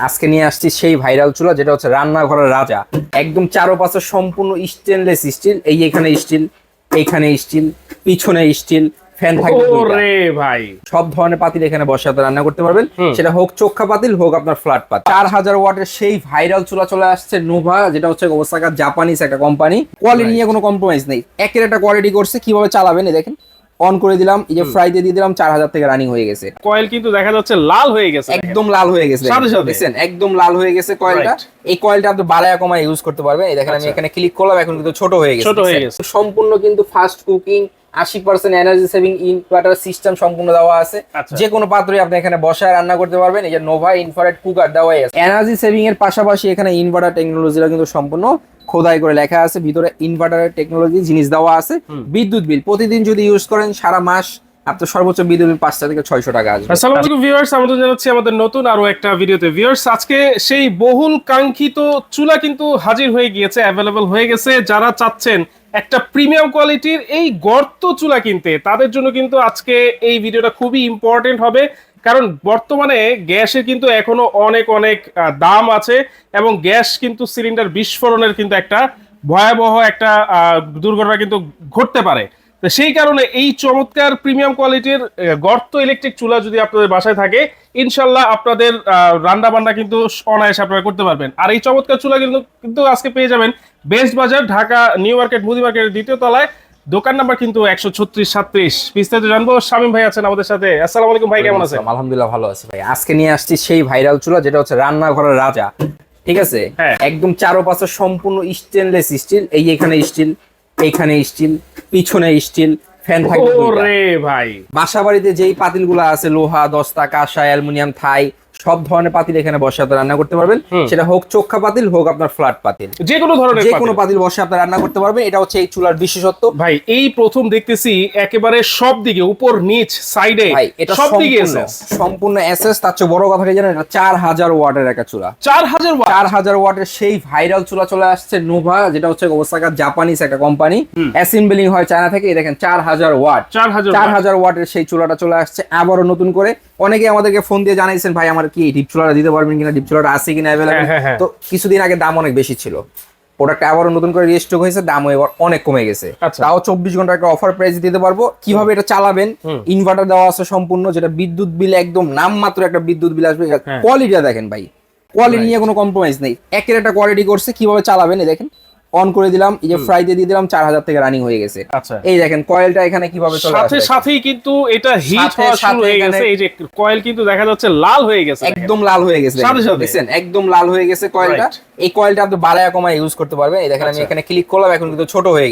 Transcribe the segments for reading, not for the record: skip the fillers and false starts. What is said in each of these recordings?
আজকে নিয়ে আসছি সেই ভাইরাল চুলা যেটা হচ্ছে রান্নাঘরের রাজা। একদম চারপাশে সম্পূর্ণ স্টেনলেস স্টিল। এই এখানে স্টিল, এইখানে স্টিল, পিছনে স্টিল, ফ্যান থাকবে ওরে ভাই, সব ধরনের পাতিল এখানে বসে আপনি রান্না করতে পারবেন। সেটা হোক চোখা পাতিল, হোক আপনার ফ্ল্যাট পাতিল। 4000 ওয়াটের সেই ভাইরাল চুলা চলে আসছে নোভা, যেটা হচ্ছে ওসাকা জাপানিজ একটা কোম্পানি। কোয়ালিটি নিয়ে কোনো কম্প্রোমাইজ নেই, একের একটা কোয়ালিটি করছে। কিভাবে চালাবেন এই দেখেন, অন করে দিলাম, এই যে ফ্রাই দিয়ে দিলাম, 4000 থেকে রানিং হয়ে গেছে। কয়েল কিন্তু দেখা যাচ্ছে লাল হয়ে গেছে, একদম লাল হয়ে গেছে, দেখছেন একদম লাল হয়ে গেছে কয়েলটা। এই কয়েলটা আপনি বাড়ায়া কমায় ইউজ করতে পারবেন। এই দেখেন আমি এখানে ক্লিক করলাম, এখন কিন্তু ছোট হয়ে গেছে। সম্পূর্ণ কিন্তু fast cooking, 80% energy saving inverter system সম্পূর্ণ দেওয়া আছে। যে কোনো পাত্রে আপনি এখানে বসায় রান্না করতে পারবেন। এই যে নোভা ইনফ্রারেড কুকার দেওয়াই আছে। এনার্জি সেভিং এর পাশাপাশি এখানে ইনভার্টার টেকনোলজিটা কিন্তু সম্পূর্ণ খোদাই করে লেখা আছে, ভিতরে ইনভার্টারের টেকনোলজি জিনিস দেওয়া আছে। বিদ্যুৎ বিল প্রতিদিন যদি ইউজ করেন সারা মাস আপনার সর্বোচ্চ বিদ্যুৎ বিল 500 থেকে 600 টাকা আসবে। আসসালামু আলাইকুম ভিউয়ার্স, আমাদের জানাচ্ছি আমাদের নতুন আরো একটা ভিডিওতে। ভিউয়ার্স, আজকে সেই বহুল কাঙ্ক্ষিত চুলা কিন্তু হাজির হয়ে গিয়েছে, অ্যাভেলেবল হয়ে গেছে। যারা চাচ্ছেন একটা প্রিমিয়াম কোয়ালিটির এই গর্ত চুলা কিনতে, তাদের জন্য কিন্তু আজকে এই ভিডিওটা খুবই ইম্পর্টেন্ট হবে। কারণ বর্তমানে গ্যাসের কিন্তু এখনো অনেক অনেক দাম আছে, এবং গ্যাস কিন্তু সিলিন্ডার বিস্ফোরণের কিন্তু একটা ভয়াবহ একটা দুর্ঘটনা কিন্তু ঘটতে পারে। তো সেই কারণে এই চমৎকার প্রিমিয়াম কোয়ালিটির গর্ত ইলেকট্রিক চুলা যদি আপনাদের বাসায় থাকে, ইনশাল্লাহ আপনাদের রান্না বান্না কিন্তু অনায়াসে আপনারা করতে পারবেন। আর এই চমৎকার চুলা কিন্তু আজকে পেয়ে যাবেন বেস্ট বাজার, ঢাকা নিউ মার্কেট, মুদি মার্কেটের 2য় তলায়। দোকান নাম্বার কিন্তু 136-37। বিস্তারিত জানবো, শামীম ভাই আছেন আমাদের সাথে। আসসালামু আলাইকুম ভাই, কেমন আছেন? আলহামদুলিল্লাহ ভালো আছি ভাই। আজকে নিয়ে আসছি সেই ভাইরাল চুলা যেটা হচ্ছে রান্নাঘরের রাজা। ঠিক আছে, একদম চারপাশে সম্পূর্ণ স্টেনলেস স্টিল। এই এখানে স্টিল, এইখানে স্টিল, পিছনে স্টিল, ফ্যান থাকবে। ওরে ভাই, বাসা বাড়িতে যেই পাতিলগুলো আছে, লোহা, দস্তা, কাঁসা, অ্যালুমিনিয়াম, থাই, সব ধরনের পাতিল এখানে বসে আপনি রান্না করতে পারবেন। সেটা হোক চোখা পাতিল, হোক আপনার ফ্ল্যাট পাতিল, যে কোনো পাতিল বসে আপনি রান্না করতে পারবেন। এটা হচ্ছে এই চুলার বিশেষত্ব ভাই। এই প্রথম দেখতেছি একেবারে সব দিকে, উপর নিচ সাইডে সব দিকে সম্পূর্ণ এসএস। তার চেয়ে বড় কথা কি জানেন, এটা 4000 ওয়াটের একটা চুলা। 4000 ওয়াটের সেই ভাইরাল চুলা চলে আসছে নোভা, যেটা হচ্ছে ওসাকা জাপানিজ একটা কোম্পানি। অ্যাসেম্বলিং হয় চায়না থেকে। এই দেখেন 4000 ওয়াট, 4000 ওয়াটের সেই চুলাটা চলে আসছে আবারও নতুন করে। অনেকে আমাদেরকে ফোন দিয়ে জানাইছেন, ভাই আমার কি ডিপ চুলাটা দিতে পারবেন কিনা, ডিপ চুলাটা আছে কিনা অ্যাভেলেবল। তো কিছুদিন আগে দাম অনেক বেশি ছিল, প্রোডাক্টটা আবারও নতুন করে রিস্টক হয়েছে, দামও এবার অনেক কমে গেছে। তাও 24 ঘন্টা একটা অফার প্রাইস দিতে পারবো। কিভাবে এটা চালাবেন, ইনভার্টার দেওয়া আছে সম্পূর্ণ, যেটা বিদ্যুৎ বিল একদম নামমাত্র একটা বিদ্যুৎ বিল আসবে। কোয়ালিটিটা দেখেন ভাই, কোয়ালিটি নিয়ে কোনো কম্প্রোমাইজ নেই, একের একটা কোয়ালিটি করছে। কিভাবে চালাবেন এই দেখেন, অন করে দিলাম, এই যে ফ্রাই দিয়ে দিলাম, 4000 থেকে রানিং হয়ে গেছে। এই দেখেন কয়েলটা এখানে কিভাবে চলে আসছে, সাথেই কিন্তু এটা হিট হওয়া শুরু হয়ে গেছে। এই যে কয়েল কিন্তু দেখা যাচ্ছে লাল হয়ে গেছে, একদম লাল হয়ে গেছে, দেখছেন একদম লাল হয়ে গেছে কয়েলটা। এই কয়েলটা আপনি বাড়ায়া কমায় ইউজ করতে পারবেন। এই দেখেন আমি এখানে ক্লিক করলাম, এখন কিন্তু ছোট হয়ে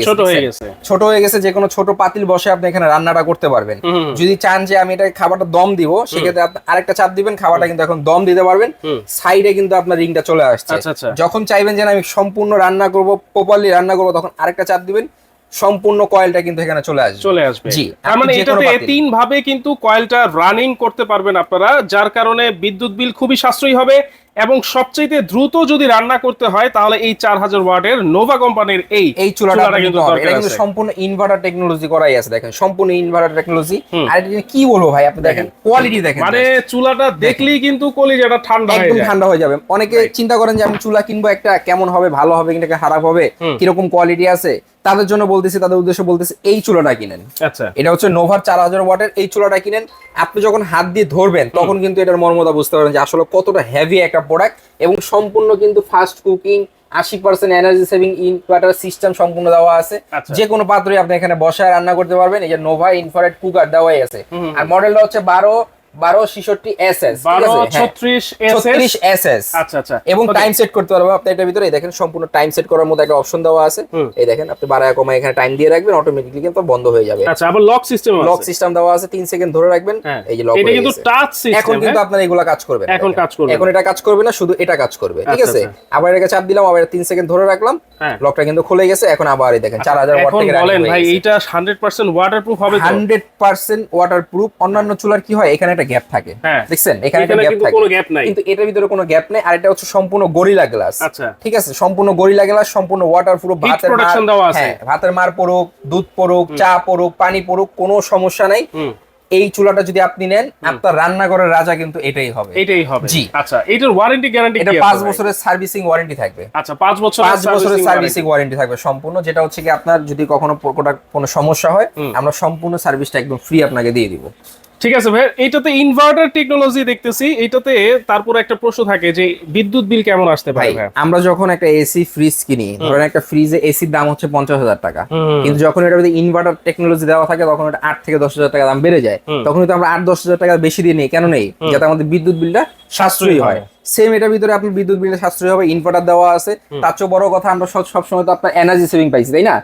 গেছে। যে কোনো ছোট পাতিল বসে আপনি এখানে রান্নাটা করতে পারবেন। যদি চান যে আমি এটা খাবারটা দম দিব, সেক্ষেত্রে আপনি আরেকটা চাপ দিবেন, খাবারটা কিন্তু এখন দম দিতে পারবেন। সাইডে কিন্তু আপনার রিংটা চলে আসছে। যখন চাইবেন যে আমি সম্পূর্ণ রান্না করব, প্রপারলি রান্না করবো, তখন আরেকটা চাপ দিবেন, সম্পূর্ণ কয়েলটা কিন্তু এখানে চলে আসবে। জি, তার মানে এটাতে 3 ভাবে কিন্তু কয়েলটা রানিং করতে পারবেন আপনারা, যার কারণে বিদ্যুৎ বিল খুবই সাশ্রয়ী হবে। এবং সবচেয়ে দ্রুত যদি রান্না করতে হয়, তাহলে এই 4000 ওয়াটের নোভা কোম্পানির এই চুলাটা কিন্তু এটা কিন্তু সম্পূর্ণ ইনভার্টার টেকনোলজি করাই আছে। দেখেন সম্পূর্ণ ইনভার্টার টেকনোলজি। আর এটা কি বলবো ভাই, আপনি দেখেন কোয়ালিটি দেখেন, মানে চুলাটা দেখলেই কিন্তু কলিজাটা ঠান্ডা হয়ে যাবে। অনেকে চিন্তা করেন যে আমি চুলা কিনবো, একটা কেমন হবে, ভালো হবে কিনা খারাপ হবে, কিরকম কোয়ালিটি আছে, তাদের জন্য বলতেছি, তাদের উদ্দেশ্যে বলতেছি, এই চুলাটা কিনেন। এটা হচ্ছে নোভার 4000 ওয়াটের এই চুলাটা কিনেন। আপনি যখন হাত দিয়ে ধরবেন, তখন কিন্তু এটার মর্মতা বুঝতে পারবেন যে আসলে কতটা হেভি একটা প্রোডাক্ট। এবং সম্পূর্ণ কিন্তু fast cooking, 80% energy saving inverter system সম্পূর্ণ দেওয়া আছে। যে কোনো পাত্রে আপনি এখানে বসায় রান্না করতে পারবেন। এই যে নোভা ইনফ্রারেড কুকার দেওয়াই আছে। আর মডেলটা হচ্ছে 1266 SS, 1236 SS। আচ্ছা, এবং টাইম সেট করতে পারবো আপনি এটার ভিতরে। দেখেন সম্পূর্ণ টাইম সেট করার মধ্যে একটা অপশন দেওয়া আছে। এই দেখেন আপনি বাড়ায় কমায় এখানে টাইম দিয়ে রাখবেন, অটোমেটিক্যালি কিন্তু বন্ধ হয়ে যাবে। আচ্ছা, আবার লক সিস্টেম দেওয়া আছে, 3 সেকেন্ড ধরে রাখবেন, এই যে লক হয়ে গেছে। এটা কিন্তু টাচ সিস্টেম। এখন কিন্তু আপনার এগুলা কাজ করবে না, এখন এটা কাজ করবে না, শুধু এটা কাজ করবে। ঠিক আছে, আবার এটাকে চাপ দিলাম, আবার 3 সেকেন্ড ধরে রাখলাম, লকটা কিন্তু খুলে গেছে। এখন আবার এই দেখেন 4000 ওয়াট থেকে বলেন ভাই, এইটা 100% ওয়াটারপ্রুফ হবে তো? 100% ওয়াটারপ্রুফ। অন্যান্য চুলার কি হয়, এখানে একটা গ্যাপ থাকে, দেখছেন এখানে কোনো গ্যাপ নাই, কিন্তু এটার ভিতরে কোনো গ্যাপ নেই। আর এটা হচ্ছে সম্পূর্ণ গরিলা গ্লাস। ঠিক আছে, সম্পূর্ণ গরিলা গ্লাস, সম্পূর্ণ ওয়াটারপ্রুফ। ভাতের মার পড়ুক, দুধ পড়ুক, চা পড়ুক, পানি পড়ুক, কোনো সমস্যা নাই। এই চুলাটা যদি আপনি নেন আপনার রান্নাঘরের রাজা কিন্তু এটাই হবে। এটাই হবে। জি। আচ্ছা, এটার ওয়ারেন্টি গ্যারান্টি এটা কি? 5 বছরের সার্ভিসিং ওয়ারেন্টি থাকবে। আচ্ছা, 5 বছরের সার্ভিসিং ওয়ারেন্টি থাকবে সম্পূর্ণ, যেটা হচ্ছে কি আপনার যদি কখনো কোনো সমস্যা হয় আমরা সম্পূর্ণ সার্ভিসটা একদম ফ্রি আপনাকে দিয়ে দিব। ঠিক আছে ভাই, এইটাতে ইনভার্টার টেকনোলজি দেখতেছি, এইটাতে তারপর একটা প্রশ্ন থাকে যে বিদ্যুৎ বিল কেমন আসতে পারে ভাই? আমরা যখন একটা এসি ফ্রিজ কিনি, ধরেন একটা ফ্রিজে এসির দাম হচ্ছে 50,000 টাকা, কিন্তু যখন এটার মধ্যে ইনভার্টার টেকনোলজি দেওয়া থাকে তখন এটা 8 থেকে 10,000 টাকা দাম বেড়ে যায়। তখন কিন্তু আমরা 8-10,000 টাকা বেশি দিয়ে নেই, কেন নেই? যাতে আমাদের বিদ্যুৎ বিলটা সাশ্রয়ী হয়। সেম এটার ভিতরে আপনার বিদ্যুৎ বিলটা সাশ্রয়ী হবে, ইনভার্টার দেওয়া আছে। তার চেয়ে বড় কথা আমরা সবসময় তো আপনার এনার্জি সেভিং পাইছি, তাই না?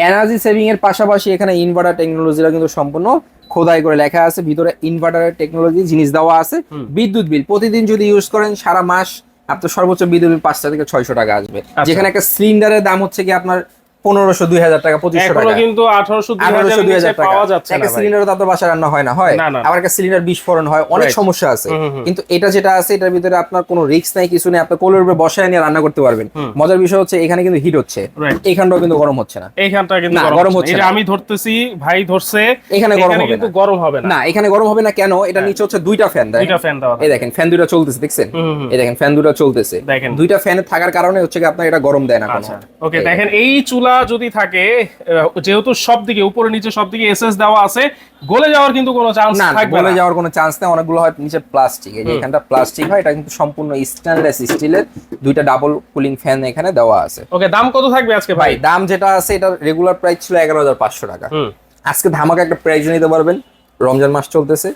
এনার্জি সেভিং এর পাশাপাশি এখানে ইনভার্টার টেকনোলজিটা কিন্তু সম্পূর্ণ খোদাই করে লেখা আছে, ভিতরে ইনভার্টারের টেকনোলজি জিনিস দেওয়া আছে। বিদ্যুৎ বিল প্রতিদিন যদি ইউজ করেন সারা মাস আপনার সর্বোচ্চ বিদ্যুৎ বিল 500 থেকে 600 টাকা আসবে। যেখানে একটা সিলিন্ডারের দাম হচ্ছে কি আপনার 1500, 2000 টাকা, 2500 টাকা, কিন্তু 1800, 2000 পাওয়া যাচ্ছে না। একটা সিলিন্ডারও তো বাসায় রান্না হয় না, হয় আবার একটা সিলিন্ডার বিস্ফোরণ হয়, অনেক সমস্যা আছে। কিন্তু এটা যেটা আছে এটার ভিতরে আপনার কোনো রিস্ক নাই, কিছু নেই, আপনি কোলের উপরে বসায় নিয়ে রান্না করতে পারবেন। মজার বিষয় হচ্ছে এখানে কিন্তু হিট হচ্ছে, এইখানটাও কিন্তু গরম হচ্ছে না, এইখানটা কিন্তু গরম হচ্ছে না। এটা আমি ধরতেছি, ভাই ধরছে, এখানে গরম হবে কিন্তু গরম হবে না। না, এখানে গরম হবে না কেন? এটা নিচে হচ্ছে দুইটা ফ্যান, দুইটা ফ্যান দেওয়া, এই দেখেন ফ্যান দুইটা চলতেছে, দেখছেন? এই দেখেন ফ্যান দুইটা চলতেছে, দুইটা ফ্যান থাকার কারণে হচ্ছে কি আপনার এটা গরম দেয় না কোনো। ওকে, দেখেন এই চুলা যদি থাকে, যেহেতু সব দিকে উপরে নিচে সব দিকে এসএস দেওয়া আছে, গলে যাওয়ার কিন্তু কোনো চান্স থাকবে না। গলে যাওয়ার কোনো চান্স নেই। অনেকগুলো হয় নিচে প্লাস্টিক, এই যে এখানটা প্লাস্টিক হয়, এটা কিন্তু সম্পূর্ণ স্টেনলেস স্টিলের দুইটা ডাবল কুলিং ফ্যান এখানে দেওয়া আছে। ওকে, দাম কত থাকবে আজকে ভাই? দাম যেটা আছে এটা রেগুলার প্রাইস ছিল 11,500 টাকা। আজকে ধামাকা একটা প্রাইস নিতে পারবেন, রমজান মাস চলতেছে,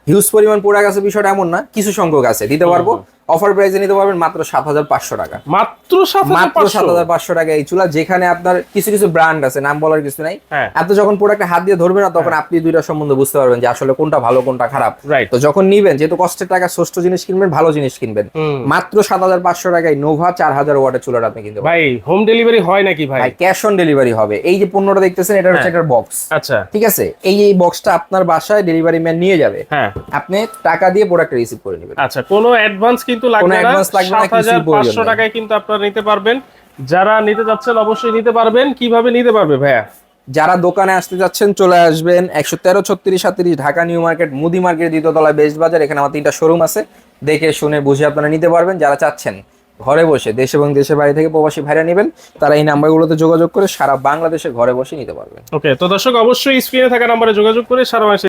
হিউজ পরিমাণ প্রোডাক্ট আছে, বিষয়টা এমন না, কিছু সংখ্যক আছে, দিতে পারবো। অফার প্রাইসে নিতে পারবেন মাত্র 7,500 টাকা। মাত্র 7,500 টাকা এই চুলা, যেখানে আপনার কিছু কিছু ব্র্যান্ড আছে, নাম বলার কিছু নাই। আপনি যখন প্রোডাক্টে হাত দিয়ে ধরবেন না তখন আপনি দুইটা সম্বন্ধে বুঝতে পারবেন যে আসলে কোনটা ভালো কোনটা খারাপ। তো যখন নিবেন, যেহেতু কষ্টের টাকা, ষষ্ঠ জিনিস কিনবেন, ভালো জিনিস কিনবেন। মাত্র 7,500 টাকায় নোভা 4000 ওয়াটের চুলাটা আপনি কিনতে পারবেন। ভাই হোম ডেলিভারি হয় নাকি ভাই? ক্যাশ অন ডেলিভারি হবে। এই যে পণ্যটা দেখতেছেন এটা হচ্ছে একটা বক্স, আচ্ছা ঠিক আছে? এই বক্সটা আপনার বাসায় ডেলিভারি ম্যান নিয়ে যাবে, আপনি টাকা দিয়ে প্রোডাক্ট রিসিভ করে নেবেন। আচ্ছা, কোনো অ্যাডভান্স কিন্তু লাগবে না, 7,500 টাকায় কিন্তু আপনারা নিতে পারবেন। যারা নিতে যাচ্ছেন অবশ্যই নিতে পারবেন। কিভাবে নিতে পারবে ভাইয়া? যারা দোকানে আসতে যাচ্ছেন চলে আসবেন 113, 36, 37 ঢাকা নিউ মার্কেট, মুদি মার্কেট, দ্বিতীয় তলায় বেস্ট বাজার। এখানে আমার 3টা শোরুম আছে, দেখে শুনে বুঝে আপনারা নিতে পারবেন। যারা চাচ্ছেন ঘরে বসে দেশ এবং দেশের বাইরে থেকে প্রবাসী ভাইরা নেবেন, তারা এই নাম্বারগুলোতে যোগাযোগ করে সারা বাংলাদেশে ঘরে বসে নিতে পারবেন। ওকে, তো দর্শক অবশ্যই স্ক্রিনে থাকা নাম্বারে যোগাযোগ করে সারা